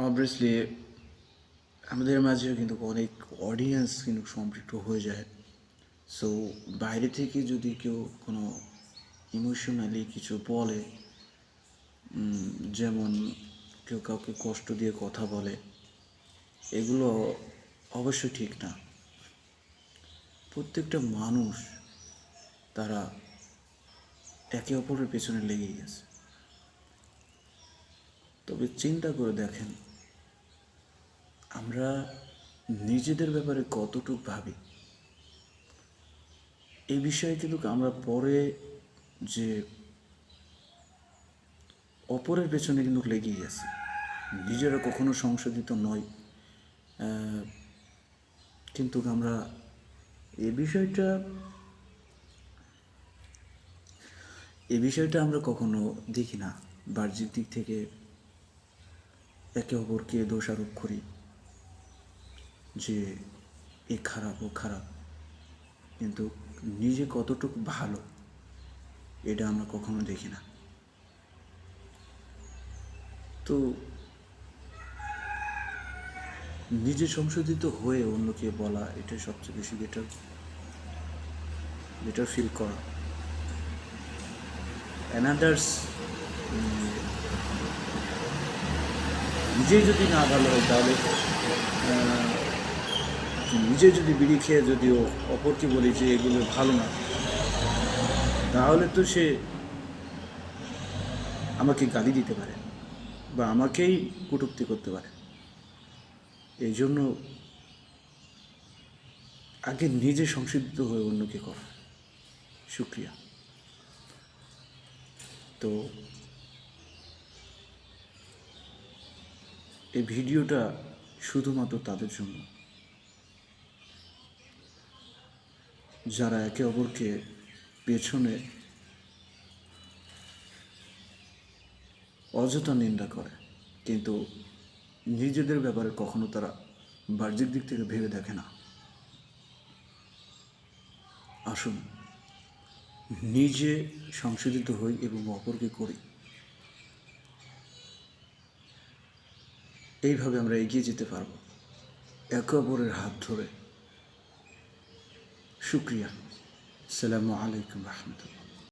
Obviously আমাদের মাঝেও কিন্তু অনেক অডিয়েন্স কিন্তু সম্পৃক্ত হয়ে যায়। সো বাইরে থেকে যদি কেউ কোনো ইমোশনালি কিছু বলে, যেমন কেউ কাউকে কষ্ট দিয়ে কথা বলে, এগুলো অবশ্যই ঠিক না। প্রত্যেকটা মানুষ তারা একে অপরের পেছনে লেগেই গেছে। তবে চিন্তা করে দেখেন, আমরা নিজেদের ব্যাপারে কতটুকু ভাবি এই বিষয়ে কিন্তু আমরা পরে যে অপরের পেছনে কিন্তু লেগেই আছে, নিজেরা কখনো সংশোধিত নয়। কিন্তু আমরা এ বিষয়টা আমরা কখনো দেখি না। বাহ্যিক দিক থেকে একে অপরকে দোষারোপ করি যে এ খারাপ ও খারাপ, কিন্তু নিজে কতটুকু ভালো এটা আমরা কখনো দেখি না। তো নিজে সংশোধিত হয়ে অন্যকে বলা, এটাই সবচেয়ে বেশি বেটার ফিল করা। অ্যানাদার্স নিজেই যদি না ভালো হয়, তাহলে নিজে যদি বিড়ি খেয়ে যদিও অপরকে বলি যে এগুলো ভালো না, তাহলে তো সে আমাকে গালি দিতে পারে বা আমাকেই কটূক্তি করতে পারে। এই জন্য আগে নিজে সংশোধিত হয়ে অন্যকে করা। শুক্রিয়া। তো এই ভিডিওটা শুধুমাত্র তাদের জন্য যারা একে অপরকে পেছনে অযথা নিন্দা করে, কিন্তু নিজেদের ব্যাপারে কখনো তারা বাহ্যিক দিক থেকে ভেবে দেখে না। আসুন নিজে সংশোধিত হই এবং অপরকে করি। এইভাবে আমরা এগিয়ে যেতে পারব একে অপরের হাত ধরে। শুক্রিয়া। আসসালামু আলাইকুম রহমতুল্লাহ।